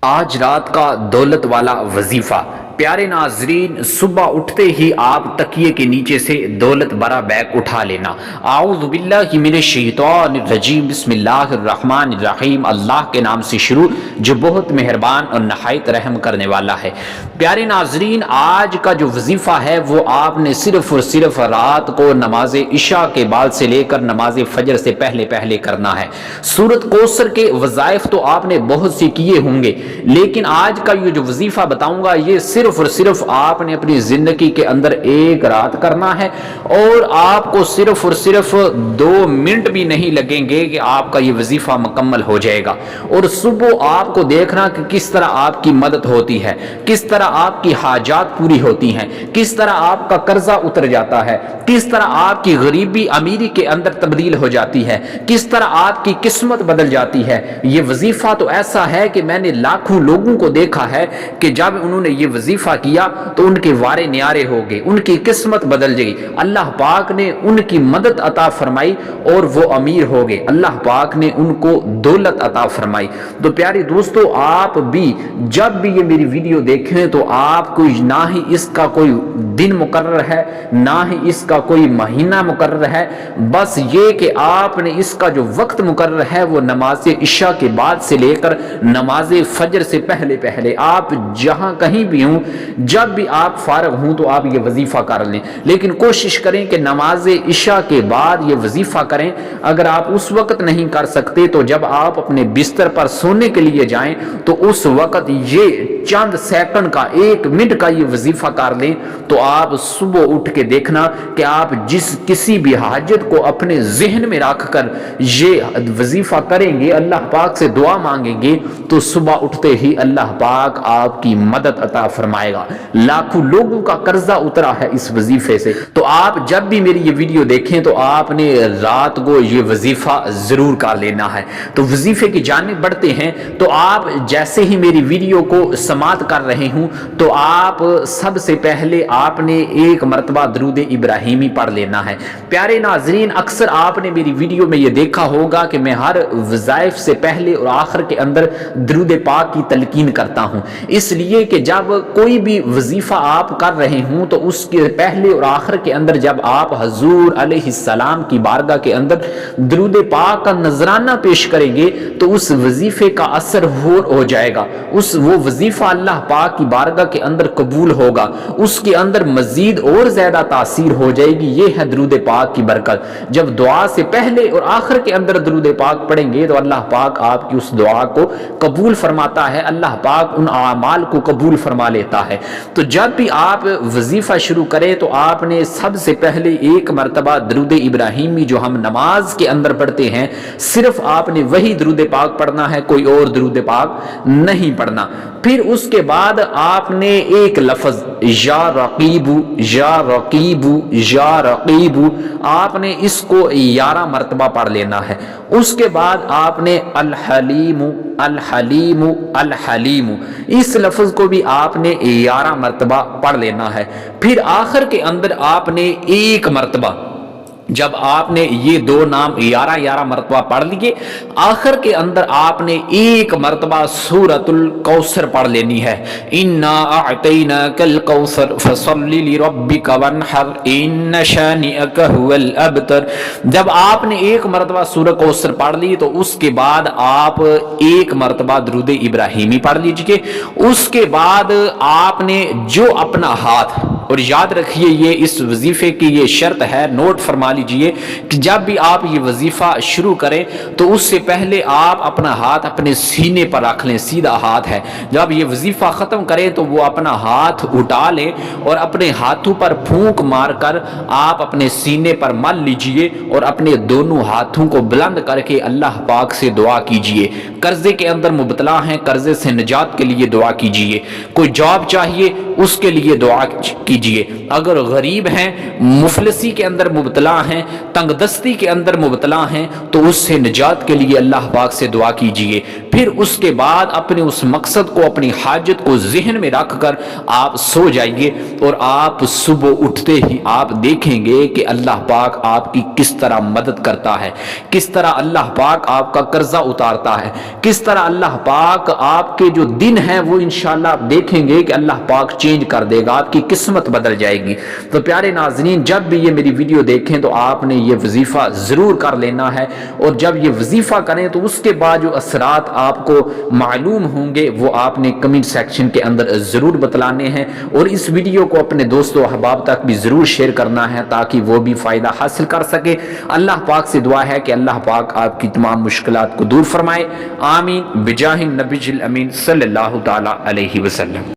آج رات کا دولت والا وظیفہ۔ پیارے ناظرین، صبح اٹھتے ہی آپ تکیے کے نیچے سے دولت بھرا بیگ اٹھا لینا۔ اعوذ باللہ من الشیطان الرجیم، بسم اللہ الرحمن الرحیم، اللہ کے نام سے شروع جو بہت مہربان اور نہایت رحم کرنے والا ہے۔ پیارے ناظرین، آج کا جو وظیفہ ہے وہ آپ نے صرف اور صرف رات کو نماز عشاء کے بعد سے لے کر نماز فجر سے پہلے کرنا ہے۔ سورۃ کوثر کے وظائف تو آپ نے بہت سے کیے ہوں گے، لیکن آج کا یہ جو وظیفہ بتاؤں گا یہ صرف اور صرف آپ نے اپنی زندگی کے اندر ایک رات کرنا ہے، اور آپ کو صرف اور صرف 2 منٹ بھی نہیں لگیں گے کہ آپ کا یہ وظیفہ مکمل ہو جائے گا۔ اور صبح آپ کو دیکھنا کہ کس طرح آپ کی مدد ہوتی ہے، کس طرح آپ کی حاجات پوری ہوتی ہیں، کس طرح آپ کا قرضہ اتر جاتا ہے، کس طرح آپ کی غریبی امیری کے اندر تبدیل ہو جاتی ہے، کس طرح آپ کی قسمت بدل جاتی ہے۔ یہ وظیفہ تو ایسا ہے کہ میں نے لاکھوں لوگوں کو دیکھا ہے کہ جب انہوں نے یہ وظیفہ کیا تو ان کے وارے نیارے ہو گئے، ان کی قسمت بدل گئی، اللہ پاک نے ان کی مدد عطا فرمائی اور وہ امیر ہو گئے، اللہ پاک نے ان کو دولت عطا فرمائی۔ تو پیارے دوستو، آپ بھی جب بھی یہ میری ویڈیو دیکھیں تو آپ کو نہ ہی اس کا کوئی دن مقرر ہے، نہ ہی اس کا کوئی مہینہ مقرر ہے، بس یہ کہ آپ نے اس کا جو وقت مقرر ہے وہ نماز عشاء کے بعد سے لے کر نماز فجر سے پہلے آپ جہاں کہیں بھی ہوں، جب بھی آپ فارغ ہوں تو آپ یہ وظیفہ کر لیں، لیکن کوشش کریں کہ نماز عشاء کے بعد یہ وظیفہ کریں۔ اگر آپ اس وقت نہیں کر سکتے تو جب آپ اپنے بستر پر سونے کے لیے جائیں تو اس وقت یہ چند سیکنڈ کا 1 منٹ کا یہ وظیفہ کر لیں، تو آپ صبح اٹھ کے دیکھنا کہ آپ کسی بھی حاجت کو اپنے ذہن میں رکھ کر یہ وظیفہ کریں گے، اللہ پاک سے دعا مانگیں گے، تو صبح اٹھتے ہی اللہ پاک آپ کی مدد عطا فرمائے گا۔ لاکھوں لوگوں کا قرضہ اترا ہے اس وظیفے سے۔ تو آپ جب بھی میری یہ ویڈیو دیکھیں تو آپ نے رات کو یہ وظیفہ ضرور کر لینا ہے۔ تو وظیفے کی جانب بڑھتے ہیں، تو آپ جیسے ہی میری ویڈیو کو سماعت کر رہے ہوں تو آپ سب سے پہلے آپ نے 1 مرتبہ درود ابراہیمی پڑھ لینا ہے۔ پیارے ناظرین، اکثر آپ نے میری ویڈیو میں یہ دیکھا ہوگا کہ میں ہر وظائف سے پہلے اور آخر کے اندر درود پاک کی تلقین کرتا ہوں، اس لیے کہ جب کوئی بھی وظیفہ آپ کر رہے ہوں تو اس کے پہلے اور آخر کے اندر جب آپ حضور علیہ السلام کی بارگاہ کے اندر درود پاک کا نذرانہ پیش کریں گے تو اس وظیفے کا اثر ہو جائے گا، وہ وظیفہ اللہ پاک کی بارگاہ کے اندر قبول ہوگا، اس کے اندر مزید اور زیادہ تاثیر ہو جائے گی۔ یہ ہے درود پاک کی برکت۔ جب دعا سے پہلے اور آخر کے اندر درود پاک پڑھیں گے تو اللہ پاک آپ کی اس دعا کو قبول فرماتا ہے، اللہ پاک ان اعمال کو قبول فرما لیتا ہے۔ تو جب بھی آپ وظیفہ شروع کریں تو آپ نے سب سے پہلے 1 مرتبہ درود ابراہیمی جو ہم نماز کے اندر پڑھتے ہیں، صرف آپ نے وہی درود پاک پڑھنا ہے، کوئی اور درود پاک نہیں پڑھنا۔ پھر اس کے بعد آپ نے ایک لفظ یا رقیب یا رقیب یا رقیب، آپ نے اس کو 11 مرتبہ پڑھ لینا ہے۔ اس کے بعد آپ نے الحلیم الحلیم الحلیم، اس لفظ کو بھی آپ نے 11 مرتبہ پڑھ لینا ہے۔ پھر آخر کے اندر آپ نے 1 مرتبہ، جب آپ نے یہ 2 نام 11 مرتبہ پڑھ لیے، آخر کے اندر آپ نے 1 مرتبہ سورۃ الکوثر پڑھ لینی ہے۔ انا اعطیناک الکوثر فصل لربک وانحر ان شانئک هو الابتر۔ جب آپ نے 1 مرتبہ سورۃ کوثر پڑھ لی تو اس کے بعد آپ 1 مرتبہ درود ابراہیمی پڑھ لیجئے۔ اس کے بعد آپ نے جو اپنا ہاتھ، اور یاد رکھیے یہ اس وظیفے کی یہ شرط ہے، نوٹ فرما لیجئے کہ جب بھی آپ یہ وظیفہ شروع کریں تو اس سے پہلے آپ اپنا ہاتھ اپنے سینے پر رکھ لیں، سیدھا ہاتھ ہے۔ جب یہ وظیفہ ختم کریں تو وہ اپنا ہاتھ اٹھا لیں اور اپنے ہاتھوں پر پھونک مار کر آپ اپنے سینے پر مل لیجئے اور اپنے دونوں ہاتھوں کو بلند کر کے اللہ پاک سے دعا کیجئے۔ قرضے کے اندر مبتلا ہیں، قرضے سے نجات کے لیے دعا کیجئے۔ کوئی جاب چاہیے، اس کے لیے دعا کیجئے۔ کیجئے۔ اگر غریب ہیں، مفلسی کے اندر مبتلا ہیں، تنگ دستی کے اندر مبتلا ہیں تو اس سے نجات کے لیے اللہ پاک سے دعا کیجئے۔ پھر اس کے بعد اپنے اس مقصد کو، اپنی حاجت کو ذہن میں رکھ کر آپ سو جائیے، اور آپ صبح اٹھتے ہی آپ دیکھیں گے کہ اللہ پاک آپ کی کس طرح مدد کرتا ہے، کس طرح اللہ پاک آپ کا قرضہ اتارتا ہے، کس طرح اللہ پاک آپ کے جو دن ہیں وہ انشاءاللہ آپ دیکھیں گے کہ اللہ پاک چینج کر دے گا، آپ کی قسمت بدل جائے گی۔ تو پیارے ناظرین، جب بھی یہ میری ویڈیو دیکھیں تو آپ نے یہ وظیفہ ضرور کر لینا ہے، اور جب یہ وظیفہ کریں تو اس کے بعد جو اثرات آپ کو معلوم ہوں گے وہ آپ نے کمنٹ سیکشن کے اندر ضرور بتلانے ہیں، اور اس ویڈیو کو اپنے دوستوں احباب تک بھی ضرور شیئر کرنا ہے تاکہ وہ بھی فائدہ حاصل کر سکے۔ اللہ پاک سے دعا ہے کہ اللہ پاک آپ کی تمام مشکلات کو دور فرمائے، آمین بجاہ النبی الامین صلی اللہ تعالی علیہ وسلم۔